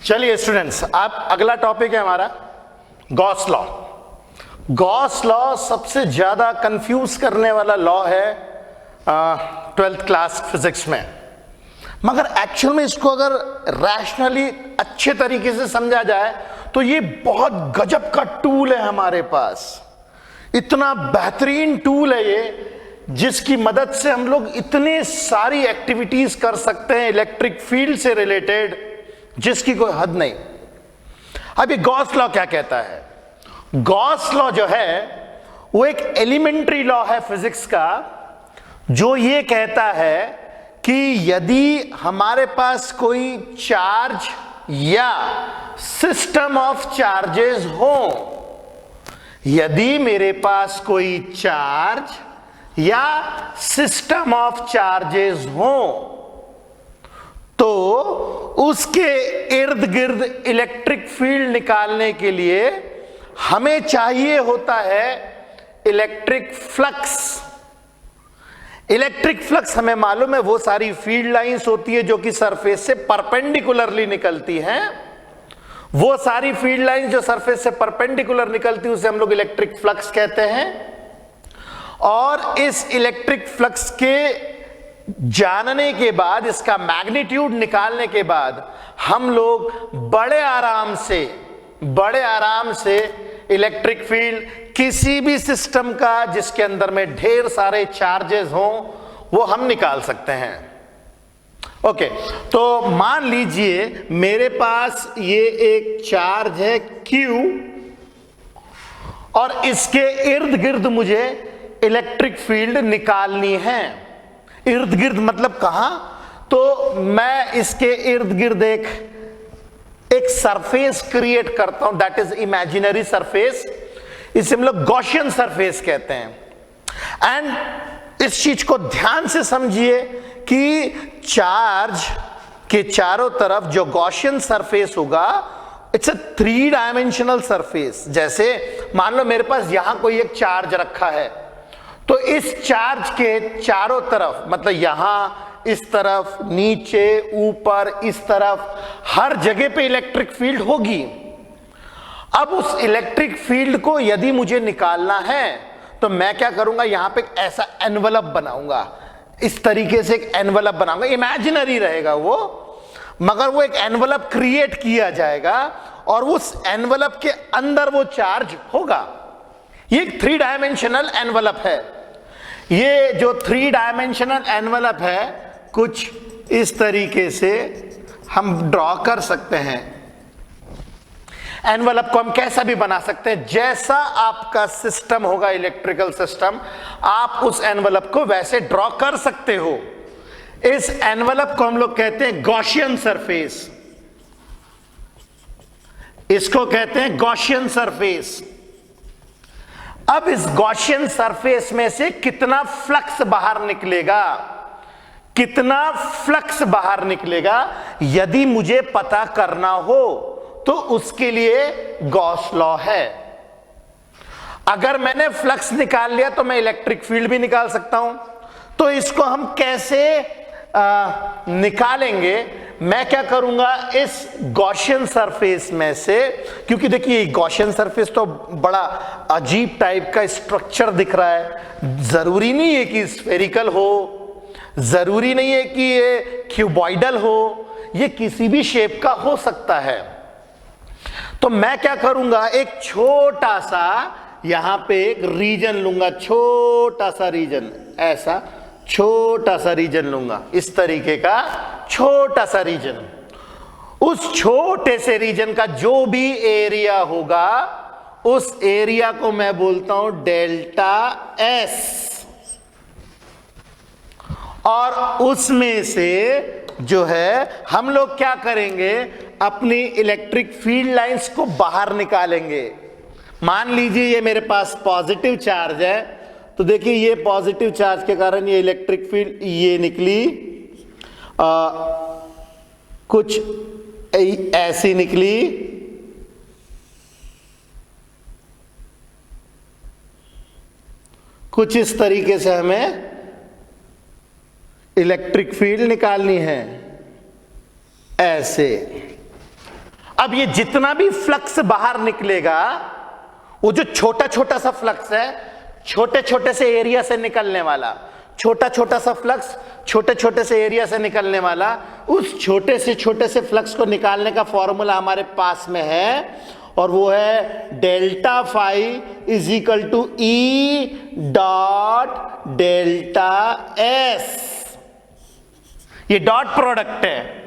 चलिए स्टूडेंट्स, आप अगला टॉपिक है हमारा गॉस लॉ। गॉस लॉ सबसे ज्यादा कंफ्यूज करने वाला लॉ है 12th क्लास फिजिक्स में, मगर एक्चुअल में इसको अगर रैशनली अच्छे तरीके से समझा जाए तो ये बहुत गजब का टूल है हमारे पास। इतना बेहतरीन टूल है ये, जिसकी मदद से हम लोग इतने सारी एक्टिविटीज कर सकते हैं इलेक्ट्रिक फील्ड से रिलेटेड, जिसकी कोई हद नहीं। अब ये गॉस लॉ क्या कहता है? गॉस लॉ जो है वो एक एलिमेंट्री लॉ है फिजिक्स का, जो ये कहता है कि यदि हमारे पास कोई चार्ज या सिस्टम ऑफ चार्जेस हो, यदि मेरे पास कोई चार्ज या सिस्टम ऑफ चार्जेस हो, तो उसके इर्द गिर्द इलेक्ट्रिक फील्ड निकालने के लिए हमें चाहिए होता है इलेक्ट्रिक फ्लक्स। इलेक्ट्रिक फ्लक्स हमें मालूम है वो सारी फील्ड लाइंस होती है जो कि सरफेस से परपेंडिकुलरली निकलती हैं। वो सारी फील्ड लाइंस जो सरफेस से परपेंडिकुलर निकलती है उसे हम लोग इलेक्ट्रिक फ्लक्स कहते हैं। और इस इलेक्ट्रिक फ्लक्स के जानने के बाद, इसका मैग्नीट्यूड निकालने के बाद, हम लोग बड़े आराम से इलेक्ट्रिक फील्ड किसी भी सिस्टम का जिसके अंदर में ढेर सारे चार्जेस हों वो हम निकाल सकते हैं। ओके, तो मान लीजिए मेरे पास ये एक चार्ज है Q और इसके इर्द गिर्द मुझे इलेक्ट्रिक फील्ड निकालनी है। इर्द गिर्द मतलब कहां? तो मैं इसके इर्द गिर्द एक सरफेस क्रिएट करता हूं, दैट इज इमेजिनरी सरफेस। इसे हम लोग गॉसियन सरफेस कहते हैं। एंड इस चीज को ध्यान से समझिए कि चार्ज के चारों तरफ जो गॉसियन सरफेस होगा, इट्स अ 3 डायमेंशनल सरफेस। जैसे मान लो मेरे पास यहां कोई एक चार्ज रखा है, तो इस चार्ज के चारों तरफ, मतलब यहां, इस तरफ, नीचे, ऊपर, इस तरफ, हर जगह पे इलेक्ट्रिक फील्ड होगी। अब उस इलेक्ट्रिक फील्ड को यदि मुझे निकालना है तो मैं क्या करूंगा, यहां पे एक ऐसा एनवलप बनाऊंगा, इस तरीके से एक एनवलप बनाऊंगा। इमेजिनरी रहेगा वो, मगर वो एक एनवलप क्रिएट किया जाएगा और उस एनवलप के अंदर वो चार्ज होगा। ये एक 3 डायमेंशनल एनवलप है। ये जो 3 डायमेंशनल एनवलप है, कुछ इस तरीके से हम ड्रॉ कर सकते हैं। एनवलप को हम कैसा भी बना सकते हैं, जैसा आपका सिस्टम होगा, इलेक्ट्रिकल सिस्टम, आप उस एनवलप को वैसे ड्रॉ कर सकते हो। इस एनवलप को हम लोग कहते हैं गॉसियन सरफेस। इसको कहते हैं गॉसियन सरफेस। अब इस गॉसियन सरफेस में से कितना फ्लक्स बाहर निकलेगा, कितना फ्लक्स बाहर निकलेगा, यदि मुझे पता करना हो तो उसके लिए गॉस लॉ है। अगर मैंने फ्लक्स निकाल लिया तो मैं इलेक्ट्रिक फील्ड भी निकाल सकता हूं। तो इसको हम कैसे निकालेंगे? मैं क्या करूंगा, इस गॉसियन सरफेस में से, क्योंकि देखिए गॉसियन सरफेस तो बड़ा अजीब टाइप का स्ट्रक्चर दिख रहा है। जरूरी नहीं है कि स्फेरिकल हो, जरूरी नहीं है कि ये क्यूबॉइडल हो, ये किसी भी शेप का हो सकता है। तो मैं क्या करूंगा, एक छोटा सा यहां पे एक रीजन लूंगा, छोटा सा रीजन, ऐसा छोटा सा रीजन लूंगा, इस तरीके का छोटा सा रीजन। उस छोटे से रीजन का जो भी एरिया होगा, उस एरिया को मैं बोलता हूं डेल्टा एस। और उसमें से जो है हम लोग क्या करेंगे, अपनी इलेक्ट्रिक फील्ड लाइंस को बाहर निकालेंगे। मान लीजिए ये मेरे पास पॉजिटिव चार्ज है, तो देखिए ये पॉजिटिव चार्ज के कारण ये इलेक्ट्रिक फील्ड ये निकली, कुछ ऐसी निकली, कुछ इस तरीके से हमें इलेक्ट्रिक फील्ड निकालनी है, ऐसे। अब ये जितना भी फ्लक्स बाहर निकलेगा, वो जो छोटा छोटा सा फ्लक्स है, छोटे छोटे से एरिया से निकलने वाला, छोटा छोटा सा फ्लक्स छोटे छोटे से एरिया से निकलने वाला, उस छोटे से फ्लक्स को निकालने का फॉर्मूला हमारे पास में है, और वो है delta phi is equal to e dot delta s. ये डॉट प्रोडक्ट है।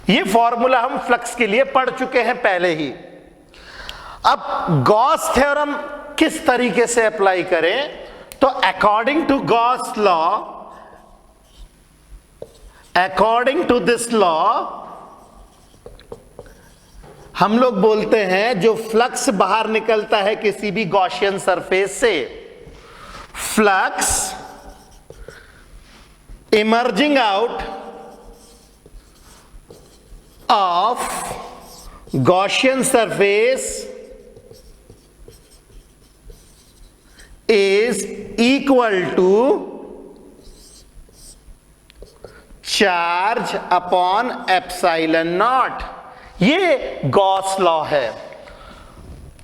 ये फॉर्मूला हम फ्लक्स के लिए पढ़ चुके हैं पहले ही। अब गॉस थ्योरम किस तरीके से अप्लाई करें, तो according to Gauss law, according to this law हम लोग बोलते हैं जो फ्लक्स बाहर निकलता है किसी भी गॉसियन सरफेस से, flux emerging out of Gaussian surface is equal to charge upon epsilon naught। ये गॉस लॉ है।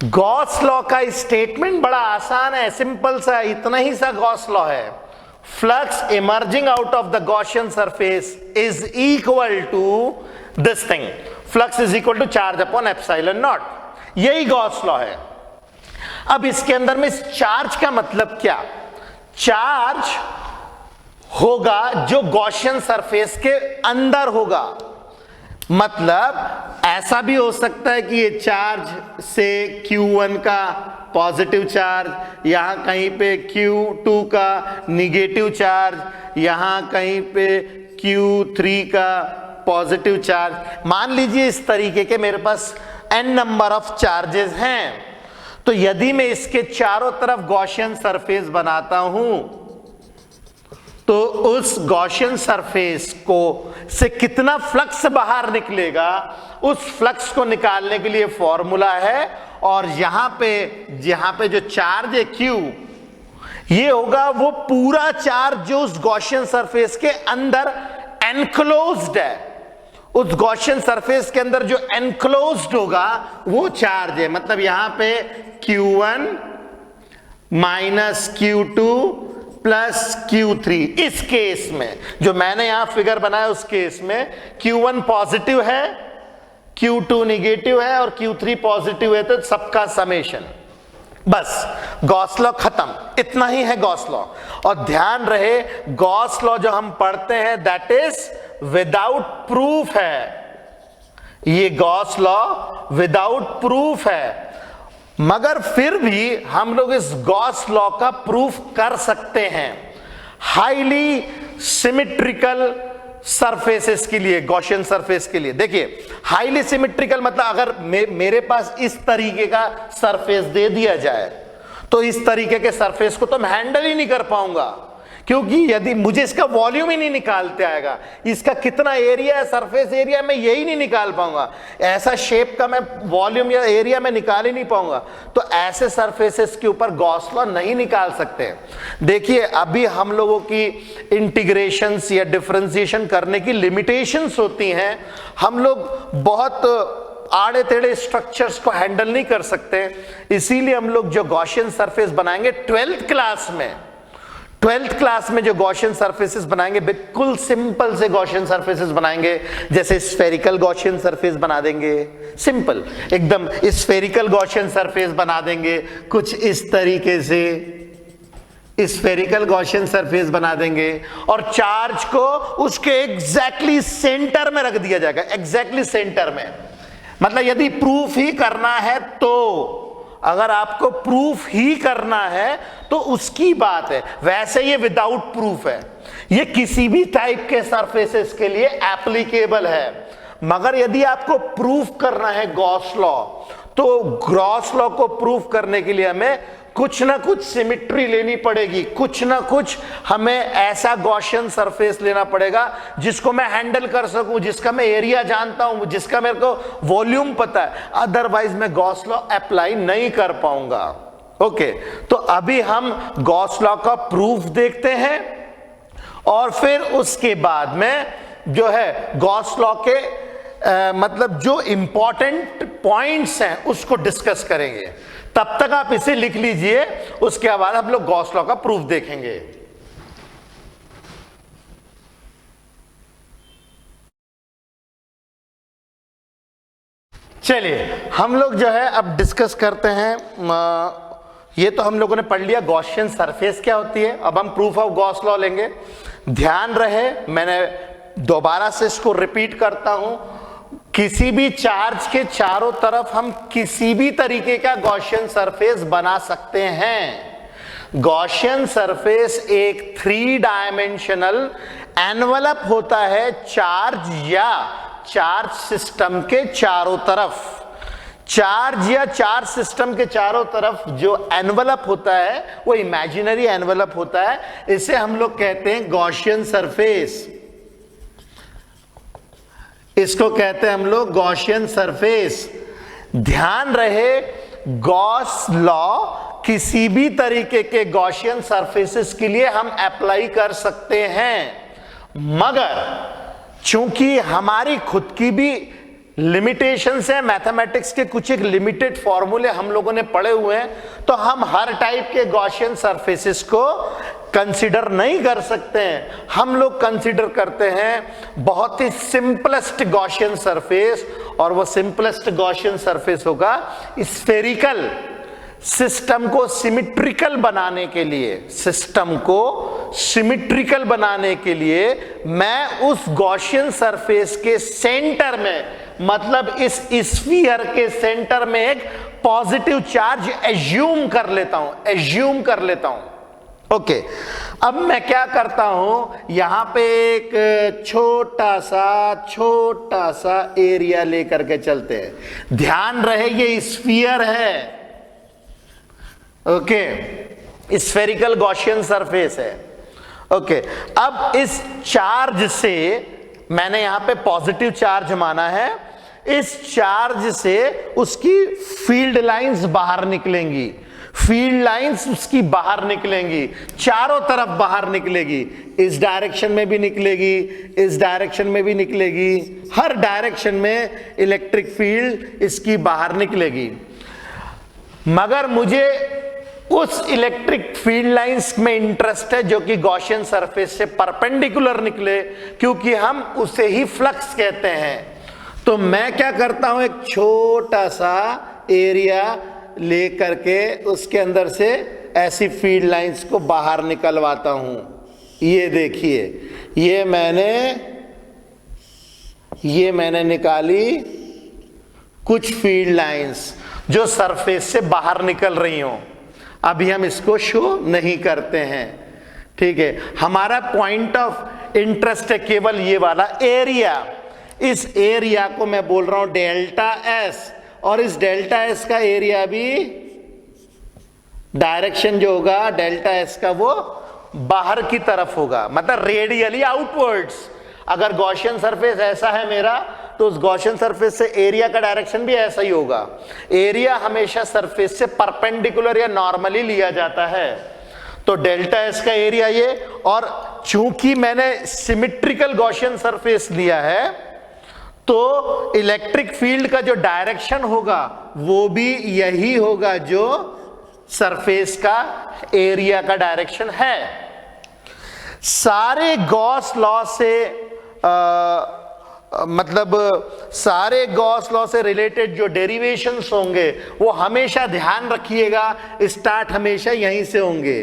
गॉस लॉ का स्टेटमेंट बड़ा आसान है, सिंपल सा, इतना ही सा गॉस लॉ है। Flux emerging out of the Gaussian surface is equal to this thing, flux is equal to charge upon epsilon naught. यही गॉस लॉ है। अब इसके अंदर में इस चार्ज का मतलब क्या, चार्ज होगा जो गॉसियन सरफेस के अंदर होगा। मतलब ऐसा भी हो सकता है कि ये चार्ज से Q1 का पॉजिटिव चार्ज, यहां कहीं पे Q2 का निगेटिव चार्ज, यहां कहीं पे Q3 का पॉजिटिव चार्ज। मान लीजिए इस तरीके के मेरे पास n नंबर ऑफ चार्जेस हैं, तो यदि मैं इसके चारों तरफ गॉसियन सरफेस बनाता हूं, तो उस गॉसियन सरफेस को से कितना फ्लक्स बाहर निकलेगा, उस फ्लक्स को निकालने के लिए फॉर्मूला है। और यहां पे जो चार्ज है Q, ये होगा वो पूरा चार्ज जो उस गॉसियन सरफेस के अंदर एनक्लोज्ड है। उस गॉसियन सरफेस के अंदर जो एनक्लोज्ड होगा वो चार्ज है। मतलब यहां पे Q1 minus Q2 plus Q3। इस केस में जो मैंने यहां फिगर बनाया उस केस में Q1 पॉजिटिव है, Q2 निगेटिव है और Q3 पॉजिटिव है, तो सबका समेशन। बस गॉस लॉ खत्म, इतना ही है गॉस लॉ। और ध्यान रहे गॉस लॉ जो हम पढ़ते हैं दैट इज विदाउट प्रूफ है। ये गॉस लॉ विदाउट प्रूफ है, मगर फिर भी हम लोग इस गॉस लॉ का प्रूफ कर सकते हैं हाईली सिमेट्रिकल सरफेसेस के लिए, गॉसियन सरफेस के लिए। देखिए हाईली सिमेट्रिकल मतलब अगर मेरे पास इस तरीके का सरफेस दे दिया जाए, तो इस तरीके के सरफेस को तो मैं हैंडल ही नहीं कर पाऊंगा, क्योंकि यदि मुझे इसका वॉल्यूम ही नहीं निकालते आएगा, इसका कितना एरिया है, सरफेस एरिया मैं यही नहीं निकाल पाऊंगा, ऐसा शेप का मैं वॉल्यूम या एरिया में निकाल ही नहीं पाऊंगा। तो ऐसे सरफेसेस के ऊपर गॉस लॉ नहीं निकाल सकते। देखिए अभी हम लोगों की इंटीग्रेशंस या डिफरेंशिएशन करने की लिमिटेशंस होती हैं, हम लोग बहुत आड़े टेढ़े स्ट्रक्चर्स को हैंडल नहीं कर सकते, इसीलिए हम लोग जो गॉसियन सरफेस बनाएंगे 12th क्लास में जो गॉसियन सरफेसेस बनाएंगे बिल्कुल सिंपल से गॉसियन सरफेसेस बनाएंगे, जैसे स्फेरिकल गॉसियन सरफेस बना देंगे, सिंपल एकदम स्फेरिकल गॉसियन सरफेस बना देंगे, कुछ इस तरीके से स्फेरिकल गॉसियन सरफेस बना देंगे और चार्ज को उसके एग्जैक्टली सेंटर में रख दिया जाएगा, एग्जैक्टली सेंटर में। मतलब यदि प्रूफ ही करना है, तो अगर आपको प्रूफ ही करना है तो उसकी बात है, वैसे ये विदाउट प्रूफ है, ये किसी भी टाइप के सरफेसेस के लिए एप्लीकेबल है। मगर यदि आपको प्रूफ करना है गॉस लॉ, तो गॉस लॉ को प्रूफ करने के लिए हमें कुछ ना कुछ सिमेट्री लेनी पड़ेगी, कुछ ना कुछ हमें ऐसा गॉसियन सरफेस लेना पड़ेगा जिसको मैं हैंडल कर सकूं, जिसका मैं एरिया जानता हूं, जिसका मेरे को वॉल्यूम पता है, अदरवाइज मैं गॉस लॉ अप्लाई नहीं कर पाऊंगा। ओके, तो अभी हम गॉस लॉ का प्रूफ देखते हैं और फिर उसके बाद में जो है गॉस लॉ के मतलब जो इंपॉर्टेंट पॉइंट्स हैं उसको डिस्कस करेंगे। तब तक आप इसे लिख लीजिए, उसके बाद हम लोग गॉस लॉ का प्रूफ देखेंगे। चलिए हम लोग जो है अब डिस्कस करते हैं। ये तो हम लोगों ने पढ़ लिया गॉसियन सरफेस क्या होती है। अब हम प्रूफ ऑफ गॉस लॉ लेंगे। ध्यान रहे, मैंने दोबारा से इसको रिपीट करता हूं, किसी भी चार्ज के चारों तरफ हम किसी भी तरीके का गॉसियन सरफेस बना सकते हैं। गॉसियन सरफेस एक 3 डायमेंशनल एनवलप होता है चार्ज या चार्ज सिस्टम के चारों तरफ। चार्ज या चार्ज सिस्टम के चारों तरफ जो एनवलप होता है वो इमेजिनरी एनवलप होता है, इसे हम लोग कहते हैं गॉसियन सरफेस। इसको कहते हैं हम लोग गॉसियन सरफेस। ध्यान रहे, गॉस लॉ किसी भी तरीके के गॉसियन सरफेसेस के लिए हम अप्लाई कर सकते हैं, मगर चूंकि हमारी खुद की भी लिमिटेशंस है, मैथमेटिक्स के कुछ एक लिमिटेड फॉर्मूले हम लोगों ने पढ़े हुए हैं, तो हम हर टाइप के गॉसियन सरफेसेस को कंसीडर नहीं कर सकते हैं। हम लोग कंसीडर करते हैं बहुत ही सिंपलेस्ट गॉसियन सरफेस, और वो सिंपलेस्ट गॉसियन सरफेस होगा स्फेरिकल। सिस्टम को सिमेट्रिकल बनाने के लिए, सिस्टम को सिमेट्रिकल बनाने के लिए मैं उस गॉसियन सरफेस के सेंटर में, मतलब इस स्फीयर के सेंटर में एक पॉजिटिव चार्ज एज्यूम कर लेता हूं, ओके। अब मैं क्या करता हूं, यहां पे एक छोटा सा एरिया लेकर के चलते हैं। ध्यान रहे ये स्फीयर है, ओके, स्फेरिकल गॉसियन सरफेस है, ओके। अब इस चार्ज से, मैंने यहां पे पॉजिटिव चार्ज माना है, इस चार्ज से उसकी फील्ड लाइंस बाहर निकलेंगी, फील्ड लाइंस उसकी बाहर निकलेंगी, चारों तरफ बाहर निकलेगी। इस डायरेक्शन में भी निकलेगी, इस डायरेक्शन में भी निकलेगी, हर डायरेक्शन में इलेक्ट्रिक फील्ड इसकी बाहर निकलेगी। मगर मुझे उस इलेक्ट्रिक फील्ड लाइंस में इंटरेस्ट है जो कि गॉसियन सरफेस से परपेंडिकुलर निकले, क्योंकि हम उसे ही फ्लक्स कहते हैं। तो मैं क्या करता हूं, एक छोटा सा एरिया ले करके उसके अंदर से ऐसी फील्ड लाइंस को बाहर निकलवाता हूं। ये देखिए, ये मैंने निकाली कुछ फील्ड लाइंस जो सरफेस से बाहर निकल रही हो। अभी हम इसको शो नहीं करते हैं, ठीक है। हमारा पॉइंट ऑफ इंटरेस्ट है केवल ये वाला एरिया। इस एरिया को मैं बोल रहा हूं डेल्टा एस, और इस डेल्टा एस का एरिया भी, डायरेक्शन जो होगा डेल्टा एस का वो बाहर की तरफ होगा, मतलब रेडियली आउटवर्ड्स। अगर गॉसियन सरफेस ऐसा है मेरा, तो उस गॉसियन सरफेस से एरिया का डायरेक्शन भी ऐसा ही होगा। एरिया हमेशा सरफेस से परपेंडिकुलर या नॉर्मली लिया जाता है। तो डेल्टा एस का एरिया ये, और चूंकि मैंने सिमेट्रिकल गॉसियन सरफेस लिया है, तो इलेक्ट्रिक फील्ड का जो डायरेक्शन होगा वो भी यही होगा जो सरफेस का एरिया का डायरेक्शन है। सारे गॉस लॉ से मतलब सारे गॉस लॉ से रिलेटेड जो डेरिवेशंस होंगे वो हमेशा ध्यान रखिएगा, स्टार्ट हमेशा यहीं से होंगे।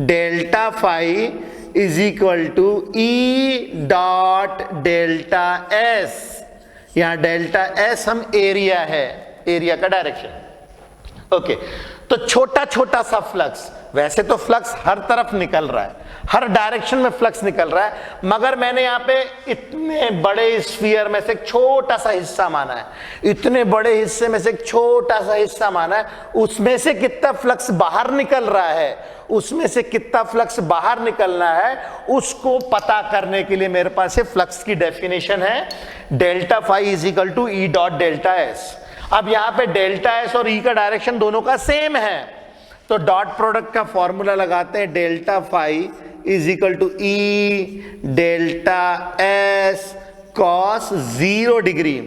Delta phi is equal to e dot delta s. यहां डेल्टा एस हम एरिया है, एरिया का डायरेक्शन, ओके। तो छोटा छोटा सा फ्लक्स, वैसे तो फ्लक्स हर तरफ निकल रहा है, हर डायरेक्शन में फ्लक्स निकल रहा है, मगर मैंने यहां पे इतने बड़े स्फीयर में से एक छोटा सा हिस्सा माना है, इतने बड़े हिस्से में से एक छोटा सा हिस्सा माना है। उसमें से कितना फ्लक्स बाहर निकल रहा है, उसमें से कितना फ्लक्स बाहर निकलना है, उसको पता करने के लिए मेरे पास फ्लक्स की डेफिनेशन है, delta phi is equal to e dot delta s. अब यहां पे डेल्टा एस और ई का डायरेक्शन दोनों का सेम है, तो डॉट प्रोडक्ट का फॉर्मूला लगाते हैं, delta phi is equal to e delta s cos 0 degree,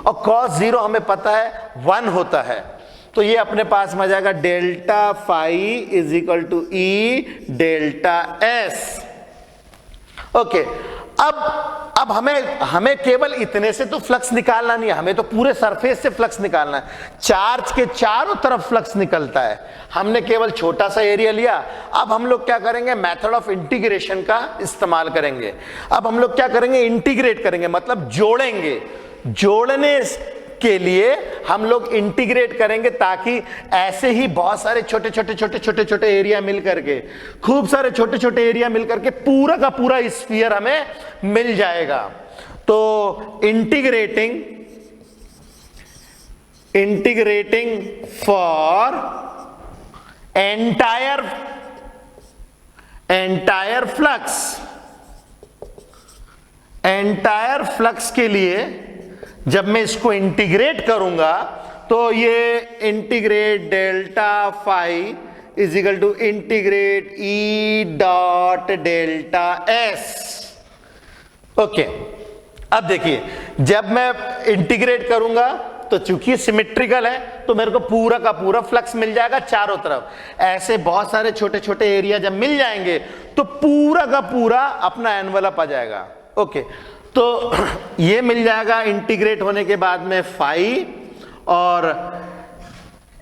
और cos 0 हमें पता है 1 होता है, तो ये अपने पास में आ जाएगा delta phi is equal to e delta s. Okay, अब हमें केवल इतने से तो फ्लक्स निकालना नहीं है, हमें तो पूरे सरफेस से फ्लक्स निकालना है। चार्ज के चारों तरफ फ्लक्स निकलता है, हमने केवल छोटा सा एरिया लिया। अब हम लोग क्या करेंगे, मेथड ऑफ इंटीग्रेशन का इस्तेमाल करेंगे। अब हम लोग क्या करेंगे, इंटीग्रेट करेंगे, मतलब जोड़ेंगे। जोड़ने के लिए हम लोग इंटीग्रेट करेंगे, ताकि ऐसे ही बहुत सारे छोटे छोटे छोटे छोटे छोटे एरिया मिल करके, खूब सारे छोटे छोटे एरिया मिल करके पूरा का पूरा स्फीयर हमें मिल जाएगा। तो इंटीग्रेटिंग फॉर एंटायर फ्लक्स के लिए जब मैं इसको इंटीग्रेट करूंगा तो ये integrate delta phi is equal to integrate e dot delta s. Okay, अब देखिए, जब मैं इंटीग्रेट करूंगा तो चूंकि सिमेट्रिकल है तो मेरे को पूरा का पूरा फ्लक्स मिल जाएगा चारों तरफ। ऐसे बहुत सारे छोटे छोटे एरिया जब मिल जाएंगे तो पूरा का पूरा अपना एनवलप आ जाएगा। ओके, तो ये मिल जाएगा इंटीग्रेट होने के बाद में फाई, और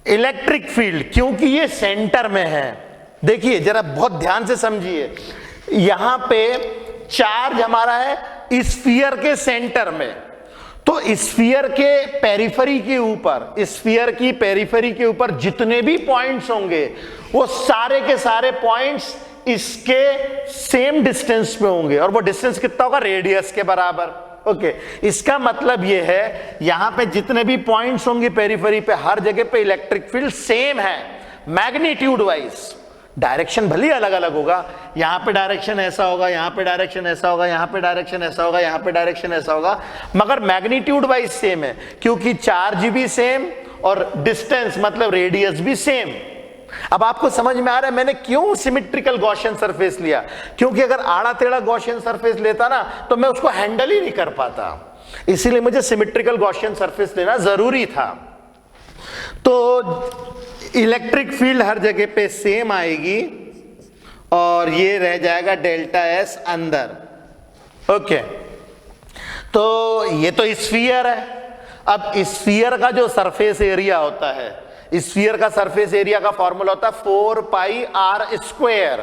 इलेक्ट्रिक फील्ड क्योंकि ये सेंटर में है, देखिए जरा बहुत ध्यान से समझिए, यहां पे चार्ज हमारा है स्फीयर के सेंटर में, तो स्फीयर के पेरिफेरी के ऊपर, स्फीयर की पेरिफेरी के ऊपर जितने भी पॉइंट्स होंगे वो सारे के सारे पॉइंट्स इसके सेम डिस्टेंस पे होंगे, और वो डिस्टेंस कितना होगा, रेडियस के बराबर। ओके, इसका मतलब ये है यहां पे जितने भी पॉइंट्स होंगे पेरिफेरी पे, हर जगह पे इलेक्ट्रिक फील्ड सेम है मैग्नीट्यूड वाइज। डायरेक्शन भले अलग अलग होगा, यहां पे डायरेक्शन ऐसा होगा, यहां पे डायरेक्शन ऐसा होगा, यहां पे डायरेक्शन ऐसा होगा, यहां पे डायरेक्शन ऐसा होगा, मगर मैग्नीट्यूड वाइज सेम है, क्योंकि चार्ज भी सेम और डिस्टेंस मतलब रेडियस भी सेम। अब आपको समझ में आ रहा है मैंने क्यों सिमेट्रिकल गॉसियन सरफेस लिया, क्योंकि अगर आड़ा टेढ़ा गॉसियन सरफेस लेता ना तो मैं उसको हैंडल ही नहीं कर पाता, इसीलिए मुझे सिमेट्रिकल गॉसियन सरफेस लेना जरूरी था। तो इलेक्ट्रिक फील्ड हर जगह पे सेम आएगी और ये रह जाएगा डेल्टा एस अंदर। ओके, तो ये तो स्फीयर है। अब स्फीयर का जो सरफेस एरिया होता है, स्फीयर का सरफेस एरिया का फॉर्मूला होता है 4 पाई आर स्क्वायर।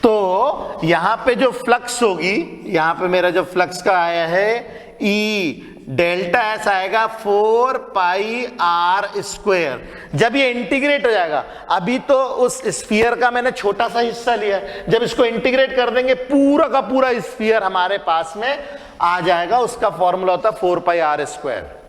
तो यहां पे जो फ्लक्स होगी, यहां पे मेरा जो फ्लक्स का आया है ई डेल्टा एस आएगा 4 पाई आर स्क्वायर। जब ये इंटीग्रेट हो जाएगा, अभी तो उस स्फीयर का मैंने छोटा सा हिस्सा लिया है, जब इसको इंटीग्रेट कर देंगे पूरा का पूरा स्फीयर हमारे पास में आ जाएगा। उसका फॉर्मूला होता है 4 पाई आर स्क्वायर।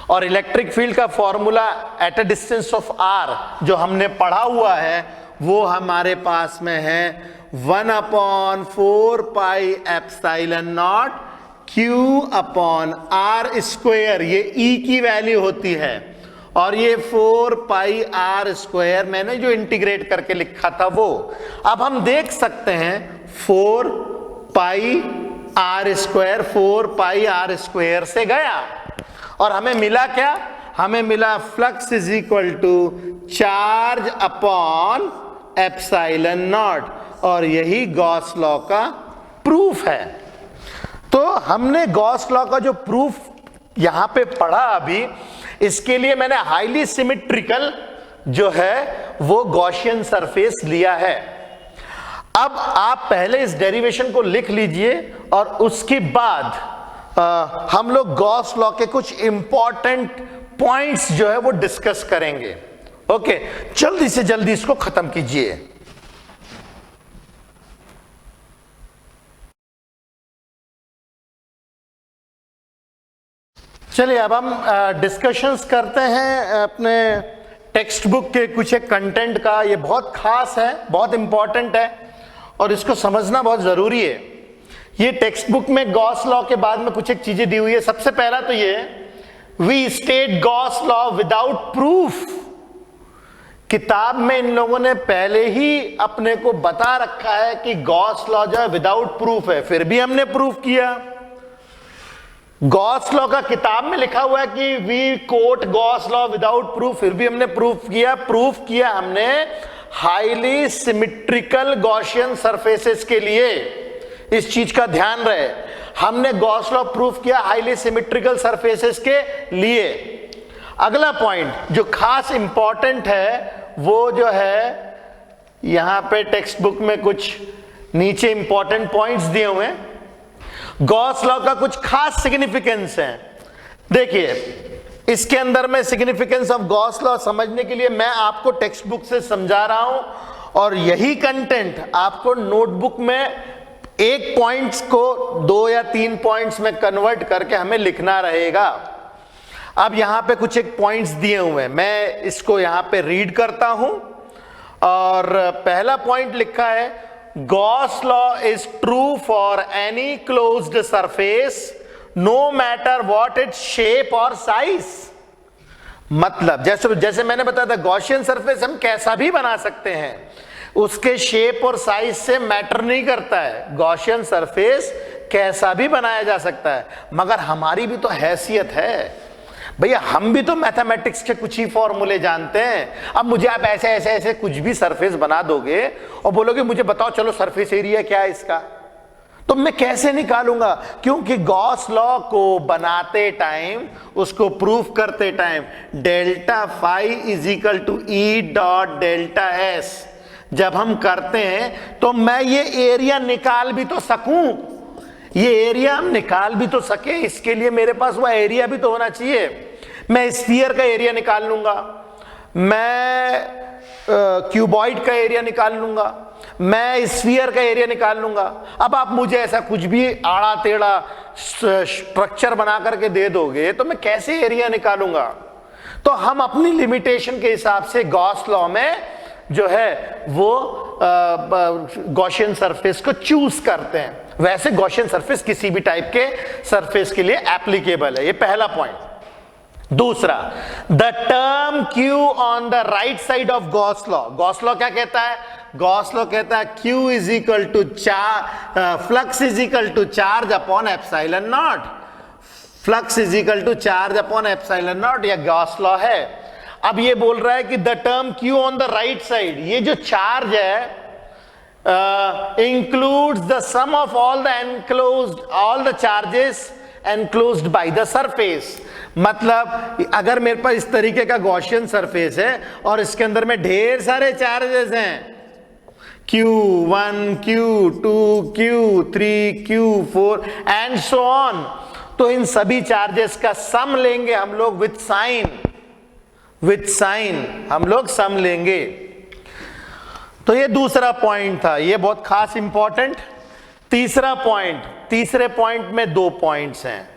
और इलेक्ट्रिक फील्ड का formula at a distance of r जो हमने पढ़ा हुआ है वो हमारे पास में है 1/4 pi epsilon naught q upon r square. ये ई की वैल्यू होती है, और ये 4 पाई आर स्क्वायर मैंने जो इंटीग्रेट करके लिखा था वो। अब हम देख सकते हैं 4 pi r square 4 pi r square से गया, और हमें मिला क्या, हमें मिला flux is equal to charge upon epsilon naught, और यही गॉस लॉ का प्रूफ है। तो हमने गॉस लॉ का जो प्रूफ यहां पे पढ़ा अभी, इसके लिए मैंने हाईली सिमेट्रिकल जो है वो गॉसियन सरफेस लिया है। अब आप पहले इस डेरिवेशन को लिख लीजिए और उसके बाद हम लोग गॉस लॉ के कुछ इंपॉर्टेंट पॉइंट्स जो है वो डिस्कस करेंगे। ओके, जल्दी से जल्दी इसको खत्म कीजिए। चलिए अब हम डिस्कशंस करते हैं अपने टेक्स्ट बुक के कुछ एक कंटेंट का। ये बहुत खास है, बहुत इंपॉर्टेंट है और इसको समझना बहुत जरूरी है। ये टेक्स्ट बुक में गॉस लॉ के बाद में कुछ एक चीजें दी हुई है। सबसे पहला तो ये we state Gauss law without proof. किताब में इन लोगों ने पहले ही अपने को बता रखा है कि गॉस लॉ जो है विदाउट प्रूफ है, फिर भी हमने प्रूफ किया। गॉस लॉ का किताब में लिखा हुआ है कि we quote Gauss law without proof, फिर भी हमने प्रूफ किया हमने हाईली सिमेट्रिकल गॉसियन सरफेसेस के लिए। इस चीज का ध्यान रहे, हमने गॉस लॉ प्रूफ किया हाईली सिमेट्रिकल सरफेसेस के लिए। अगला पॉइंट जो खास इंपॉर्टेंट है वो जो है, यहां पे टेक्स्ट बुक में कुछ नीचे इंपॉर्टेंट पॉइंट्स दिए हुए हैं। गॉस लॉ का कुछ खास सिग्निफिकेंस है। देखिए, इसके अंदर में सिग्निफिकेंस ऑफ गॉस लॉ समझने के लिए मैं आपको टेक्स्ट बुक से समझा रहा हूं, और यही कंटेंट आपको नोटबुक में एक पॉइंट्स को 2 या 3 पॉइंट्स में कन्वर्ट करके हमें लिखना रहेगा। अब यहां पे कुछ एक पॉइंट्स दिए हुए हैं, मैं इसको यहां पे रीड करता हूं। और पहला पॉइंट लिखा है, Gauss law is true for any closed surface no matter what its shape or size। मतलब जैसे मैंने बताया था, गॉसियन सरफेस हम कैसा भी बना सकते हैं, उसके शेप और साइज से मैटर नहीं करता है। गॉसियन सरफेस कैसा भी बनाया जा सकता है, मगर हमारी भी तो हैसियत है भैया, हम भी तो मैथमेटिक्स के कुछ ही फॉर्मूले जानते हैं। अब मुझे आप ऐसे ऐसे ऐसे कुछ भी सरफेस बना दोगे और बोलोगे मुझे बताओ चलो सरफेस एरिया क्या है इसका, तो मैं कैसे निकालूंगा? क्योंकि गॉस लॉ को बनाते टाइम, उसको प्रूफ करते time delta phi is equal to e dot delta s जब हम करते हैं तो मैं ये एरिया निकाल भी तो सकूं, ये एरिया हम निकाल भी तो सके, इसके लिए मेरे पास वह एरिया भी तो होना चाहिए। मैं स्फीयर का एरिया निकाल लूंगा, मैं क्यूबॉइड का एरिया निकाल लूंगा, मैं स्फीयर का एरिया निकाल लूंगा। अब आप मुझे ऐसा कुछ भी आड़ा टेढ़ा स्ट्रक्चर बना करके दे दोगे तो मैं कैसे एरिया निकालूंगा? तो हम अपनी लिमिटेशन के हिसाब से गॉस लॉ में जो है वो गॉसियन सरफेस को चूज करते हैं। वैसे गॉसियन सरफेस किसी भी टाइप के सरफेस के लिए एप्लीकेबल है, ये पहला पॉइंट। दूसरा, the term Q on the right side of Gauss law. Gauss law क्या कहता है? गॉस लॉ कहता है Q is equal to flux is equal to charge upon epsilon naught. Flux is equal to charge upon epsilon naught, यह Gauss law है। अब ये बोल रहा है कि the term Q on the right side, ये जो चार्ज है includes the sum of all the charges enclosed by the surface। मतलब अगर मेरे पास इस तरीके का गॉसियन सरफेस है और इसके अंदर में ढेर सारे चार्जेस हैं, Q1, Q2, Q3, Q4 and so on, तो इन सभी चार्जेस का सम लेंगे हम लोग विथ साइन हम लोग सम लेंगे। तो ये दूसरा पॉइंट था, ये बहुत खास इंपॉर्टेंट। तीसरा पॉइंट, तीसरे पॉइंट में 2 पॉइंट्स हैं।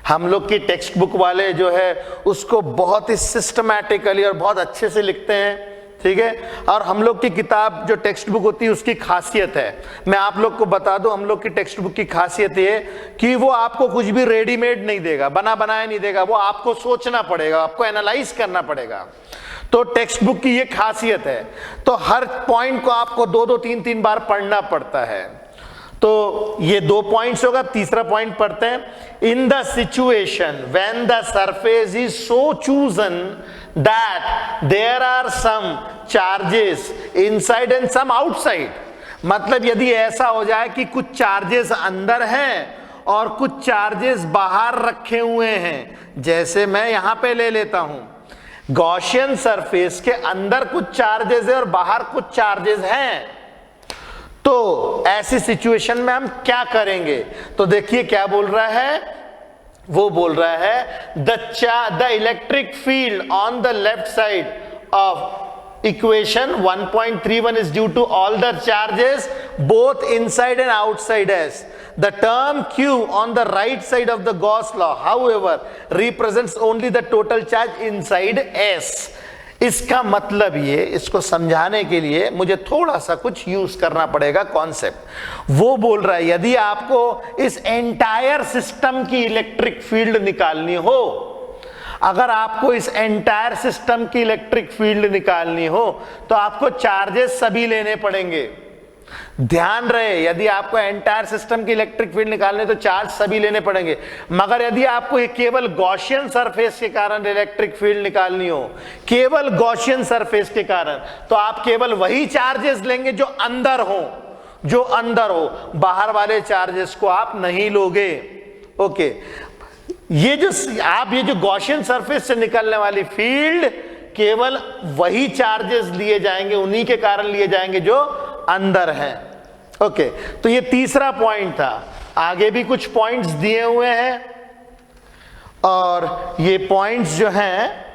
हम लोग की टेक्स्ट बुक वाले जो है उसको बहुत ही सिस्टमैटिकली और बहुत अच्छे से लिखते हैं, ठीक है। और हम लोग की किताब जो टेक्स्ट बुक होती है उसकी खासियत है, मैं आप लोग को बता दूं, हम लोग की टेक्स्ट बुक की खासियत ये कि वो आपको कुछ भी रेडीमेड नहीं देगा, बना बनाया नहीं देगा, वो आपको सोचना पड़ेगा, आपको एनालाइज करना पड़ेगा। तो टेक्स्ट बुक की ये खासियत है। तो हर पॉइंट को आपको 2-2, 3-3 बार पढ़ना पड़ता है। तो ये 2 पॉइंट्स होगा। तीसरा पॉइंट पढ़ते हैं, in the situation when the surface is so chosen that there are some charges inside and some outside. मतलब यदि ऐसा हो जाए कि कुछ चार्जेस अंदर हैं और कुछ चार्जेस बाहर रखे हुए हैं, जैसे मैं यहां पे ले लेता हूं, गॉसियन सरफेस के अंदर कुछ चार्जेस है और बाहर कुछ चार्जेस हैं, तो ऐसी सिचुएशन में हम क्या करेंगे? तो देखिए क्या बोल रहा है, वो बोल रहा है the electric field on the left side of equation 1.31 is due to all the charges both inside and outside S. The term Q on the right side of the Gauss law, however, represents only the total charge inside S. इसका मतलब ये, इसको समझाने के लिए मुझे थोड़ा सा कुछ यूज करना पड़ेगा कॉन्सेप्ट। वो बोल रहा है यदि आपको इस एंटायर सिस्टम की इलेक्ट्रिक फील्ड निकालनी हो, अगर आपको इस एंटायर सिस्टम की इलेक्ट्रिक फील्ड निकालनी हो तो आपको चार्जेस सभी लेने पड़ेंगे। ध्यान रहे, यदि आपको एंटायर सिस्टम की इलेक्ट्रिक फील्ड निकालने तो चार्ज सभी लेने पड़ेंगे, मगर यदि आपको ये केवल गॉसियन सरफेस के कारण इलेक्ट्रिक फील्ड निकालनी हो, केवल गॉसियन सरफेस के कारण, तो आप केवल वही चार्जेस लेंगे जो अंदर हो, बाहर वाले चार्जेस को आप नहीं लोगे। ओके, ये जो गॉसियन सरफेस से निकलने वाली फील्ड, केवल वही चार्जेस लिए जाएंगे, उन्हीं के कारण लिए जाएंगे जो अंदर हैं। ओके, तो ये तीसरा पॉइंट था। आगे भी कुछ पॉइंट्स दिए हुए हैं, और ये पॉइंट्स जो हैं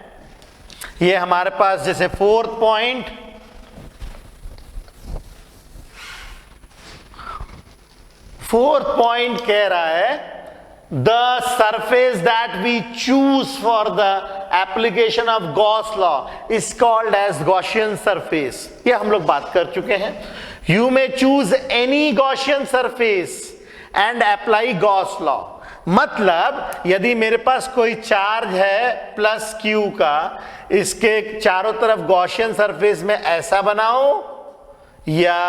ये हमारे पास, जैसे फोर्थ पॉइंट कह रहा है the surface that we choose for the application of Gauss law is called as Gaussian surface। ये हम लोग बात कर चुके हैं। You may choose any Gaussian surface and apply Gauss law। मतलब यदि मेरे पास कोई चार्ज है प्लस Q का, इसके चारों तरफ गॉसियन सरफेस में ऐसा बनाओ, या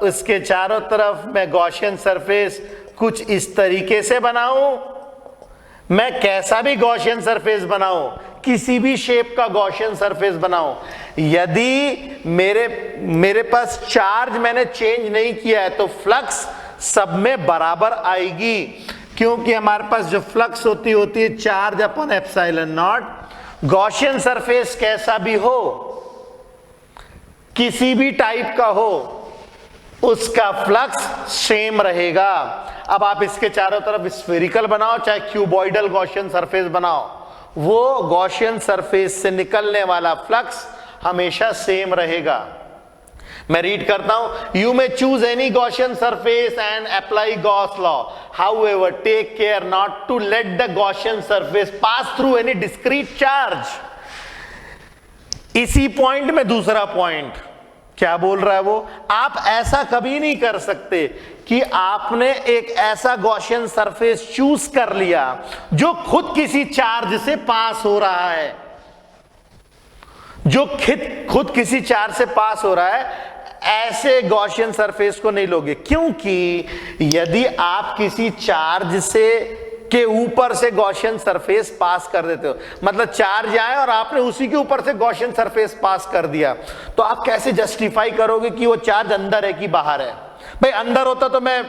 इसके चारों तरफ मैं गॉसियन सरफेस कुछ इस तरीके से बनाऊं, मैं कैसा भी गॉसियन सरफेस बनाऊं, किसी भी शेप का गॉसियन सरफेस बनाऊं, यदि मेरे पास चार्ज मैंने चेंज नहीं किया है तो फ्लक्स सब में बराबर आएगी, क्योंकि हमारे पास जो फ्लक्स होती है charge upon epsilon not. Gaussian surface कैसा भी हो, किसी भी टाइप का हो, उसका फ्लक्स सेम रहेगा। अब आप इसके चारों तरफ स्फेरिकल बनाओ, चाहे क्यूबॉइडल गॉसियन सरफेस बनाओ, वो गॉसियन सरफेस से निकलने वाला फ्लक्स हमेशा सेम रहेगा। मैं रीड करता हूं, you may choose any Gaussian surface and apply Gauss law, however take care not to let the Gaussian surface pass through any discrete charge. इसी पॉइंट में दूसरा पॉइंट क्या बोल रहा है वो, आप ऐसा कभी नहीं कर सकते कि आपने एक ऐसा गॉसियन सरफेस चूज कर लिया जो खुद किसी चार्ज से पास हो रहा है, जो खुद किसी चार्ज से पास हो रहा है, ऐसे गॉसियन सरफेस को नहीं लोगे। क्योंकि यदि आप किसी चार्ज से के ऊपर से गॉसियन सरफेस पास कर देते हो, मतलब चार्ज आए और आपने उसी के ऊपर से गॉसियन सरफेस पास कर दिया, तो आप कैसे जस्टिफाई करोगे कि वो चार्ज अंदर है कि बाहर है? भाई अंदर होता तो मैं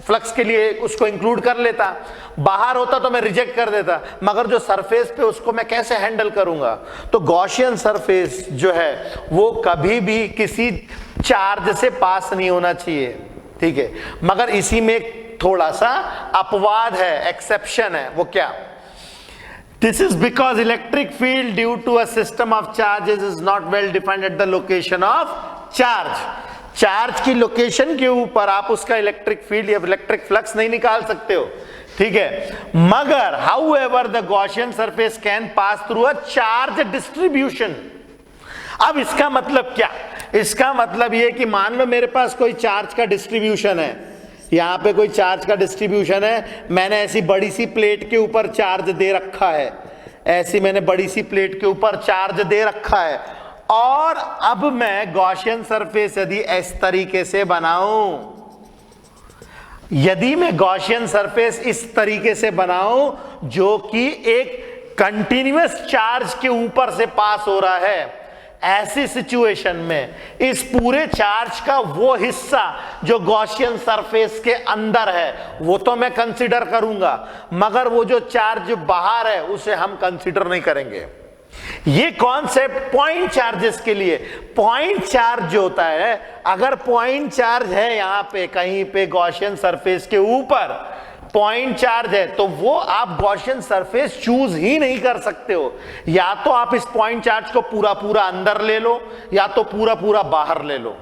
फ्लक्स के लिए उसको इंक्लूड कर लेता, बाहर होता तो मैं रिजेक्ट कर देता, मगर जो सरफेस पे उसको मैं कैसे हैंडल करूंगा? तो गॉसियन सरफेस जो है वो कभी भी किसी चार्ज से पास नहीं होना चाहिए, ठीक है। मगर इसी में थोड़ा सा अपवाद है, एक्सेप्शन है। वो क्या? This is because electric field due to a system of charges is not well defined at the location of charge. Charge की लोकेशन के ऊपर आप उसका इलेक्ट्रिक फील्ड या इलेक्ट्रिक फ्लक्स नहीं निकाल सकते हो, ठीक है। मगर however the Gaussian surface can pass through a charge distribution. अब इसका मतलब क्या? इसका मतलब यह कि मान लो मेरे पास कोई चार्ज का डिस्ट्रीब्यूशन है, यहां पे कोई चार्ज का डिस्ट्रीब्यूशन है, मैंने ऐसी बड़ी सी प्लेट के ऊपर चार्ज दे रखा है, ऐसी मैंने बड़ी सी प्लेट के ऊपर चार्ज दे रखा है, और अब मैं गॉसियन सरफेस यदि इस तरीके से बनाऊं, यदि मैं गॉसियन सरफेस इस तरीके से बनाऊं जो कि एक कंटिन्यूअस चार्ज के ऊपर से पास हो रहा है, ऐसी सिचुएशन में इस पूरे चार्ज का वो हिस्सा जो गॉसियन सरफेस के अंदर है वो तो मैं कंसीडर करूंगा, मगर वो जो चार्ज बाहर है उसे हम कंसीडर नहीं करेंगे। ये कॉन्सेप्ट पॉइंट चार्जेस के लिए, पॉइंट चार्ज जो होता है, अगर पॉइंट चार्ज है यहां पे कहीं पे गॉसियन सरफेस के ऊपर पॉइंट चार्ज है, तो वो आप गॉसियन सरफेस चूज ही नहीं कर सकते हो। या तो आप इस पॉइंट चार्ज को पूरा पूरा अंदर ले लो, या तो पूरा पूरा बाहर ले लो।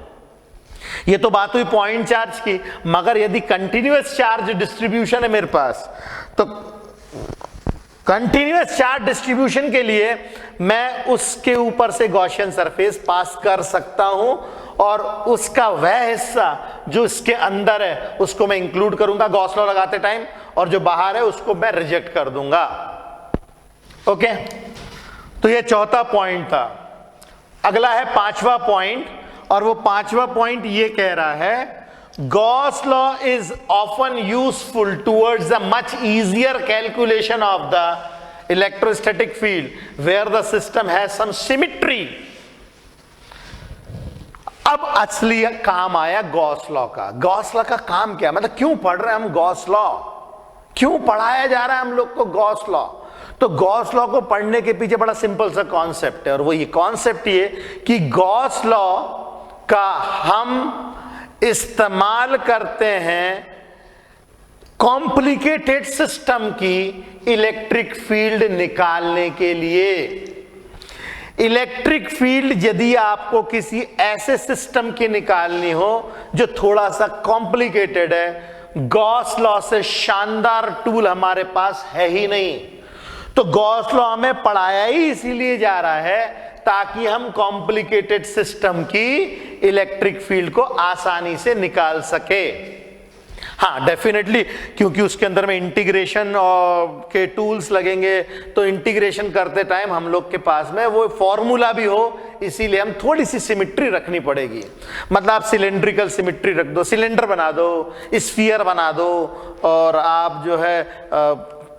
ये तो बात हुई पॉइंट चार्ज की। मगर यदि कंटिन्यूअस चार्ज डिस्ट्रीब्यूशन है मेरे पास, तो कंटिन्यूअस चार्ज डिस्ट्रीब्यूशन के लिए मैं उसके ऊपर से गॉसियन सरफेस पास कर सकता हूं, और उसका वह हिस्सा जो इसके अंदर है उसको मैं इंक्लूड करूंगा गॉस लॉ लगाते टाइम, और जो बाहर है उसको मैं रिजेक्ट कर दूंगा। ओके, तो ये चौथा पॉइंट था। अगला है पांचवा पॉइंट, और वो पांचवा पॉइंट ये कह रहा है, Gauss law is often useful towards the much easier calculation of the electrostatic field where the system has some symmetry. अब असली काम आया गॉस लॉ का। गॉस लॉ का काम क्या, मतलब क्यों पढ़ रहे हैं हम गॉस लॉ, क्यों पढ़ाया जा रहा है हम लोग को गॉस लॉ? तो गॉस लॉ को पढ़ने के पीछे बड़ा सिंपल सा कॉन्सेप्ट है, और वो ये कॉन्सेप्ट ये कि गॉस लॉ का हम इस्तेमाल करते हैं कॉम्प्लिकेटेड सिस्टम की इलेक्ट्रिक फील्ड निकालने के लिए। इलेक्ट्रिक फील्ड यदि आपको किसी ऐसे सिस्टम की निकालनी हो जो थोड़ा सा कॉम्प्लिकेटेड है, गॉस लॉ से शानदार टूल हमारे पास है ही नहीं। तो गॉस लॉ हमें पढ़ाया ही इसीलिए जा रहा है ताकि हम कॉम्प्लिकेटेड सिस्टम की इलेक्ट्रिक फील्ड को आसानी से निकाल सके। हाँ डेफिनेटली, क्योंकि उसके अंदर में इंटीग्रेशन के टूल्स लगेंगे, तो इंटीग्रेशन करते टाइम हम लोग के पास में वो फॉर्मूला भी हो, इसीलिए हम थोड़ी सी सिमिट्री रखनी पड़ेगी। मतलब आप सिलेंड्रिकल सिमिट्री रख दो, सिलेंडर बना दो, स्फीयर बना दो, और आप जो है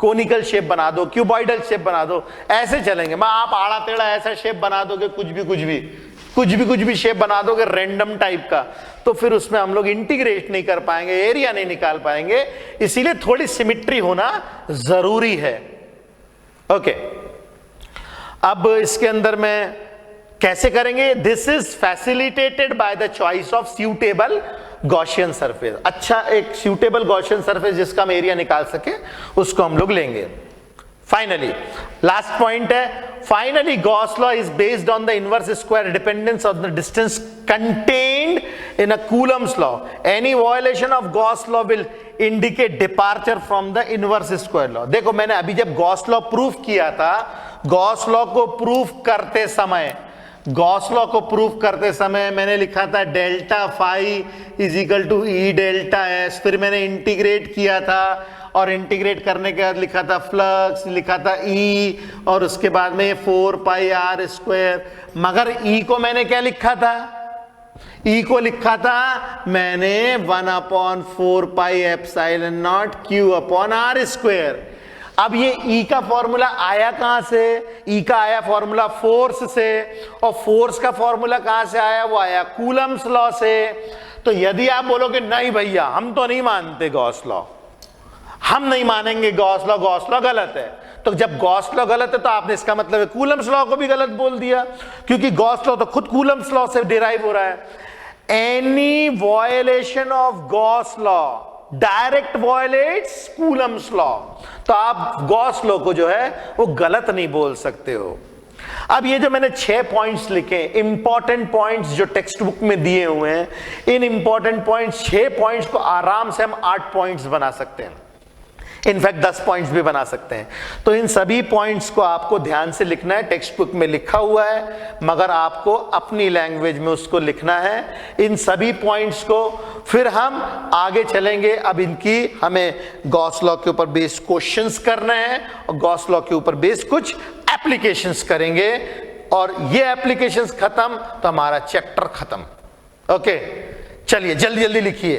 कोनिकल शेप बना दो, क्यूबॉइडल शेप बना दो, ऐसे चलेंगे। मैं आप आड़ा टेढ़ा ऐसा शेप बना दोगे, कुछ भी शेप बना दोगे रैंडम टाइप का, तो फिर उसमें हम लोग इंटीग्रेट नहीं कर पाएंगे, एरिया नहीं निकाल पाएंगे। इसीलिए थोड़ी सिमिट्री होना जरूरी है। ओके, अब इसके अंदर में कैसे करेंगे? This is facilitated by the choice of suitable Gaussian surface. अच्छा, एक सूटेबल गॉसियन सरफेस जिसका हम एरिया निकाल सके उसको हम लोग लेंगे। फाइनली लास्ट पॉइंट है, finally Gauss law is based on the inverse square dependence of the distance contained in a Coulomb's law. Any violation of Gauss law will indicate departure from the inverse square law. देखो, मैंने अभी जब Gauss law proof किया था, Gauss law को proof करते समय मैंने लिखा था delta phi is equal to e delta s. फिर मैंने इंटीग्रेट किया था, और इंटीग्रेट करने के बाद लिखा था फ्लक्स, लिखा था ई, और उसके बाद में 4 पाई आर स्क्वायर। मगर ई को मैंने क्या लिखा था? ई को लिखा था मैंने 1/4 pi epsilon naught q upon r square. अब ये ई का फॉर्मूला आया कहां से? ई का आया फॉर्मूला फोर्स से, और फोर्स का फॉर्मूला कहां से आया? वो आया कूलम्स लॉ से। तो यदि आप बोलोगे नहीं भैया हम तो नहीं मानते गॉस लॉ, हम नहीं मानेंगे गॉस लॉ गलत है, तो जब गॉस लॉ गलत है तो आपने इसका मतलब है कूलम्स लॉ को भी गलत बोल दिया, क्योंकि गॉस लॉ तो खुद कूलम्स लॉ से डिराइव हो रहा है। Any violation of Gauss law direct violates Coulomb's law. तो आप गॉस लॉ को जो है वो गलत नहीं बोल सकते हो। अब ये जो मैंने 6 पॉइंट्स लिखे, इंपॉर्टेंट पॉइंट्स जो टेक्स्ट बुक में दिए हुए हैं, इन इंपॉर्टेंट पॉइंट्स 6 पॉइंट्स को आराम से हम 8 पॉइंट्स बना सकते हैं, इनफैक्ट 10 पॉइंट्स भी बना सकते हैं। तो इन सभी पॉइंट्स को आपको ध्यान से लिखना है, टेक्स्ट बुक में लिखा हुआ है, मगर आपको अपनी लैंग्वेज में उसको लिखना है, इन सभी पॉइंट्स को। फिर हम आगे चलेंगे, अब इनकी हमें गॉस लॉ के ऊपर बेस्ड क्वेश्चंस करने हैं, और गॉस लॉ के ऊपर बेस्ड कुछ एप्लीकेशंस करेंगे, और ये एप्लीकेशंस खत्म तो हमारा चैप्टर खत्म। ओके, चलिए जल्दी जल्दी लिखिए।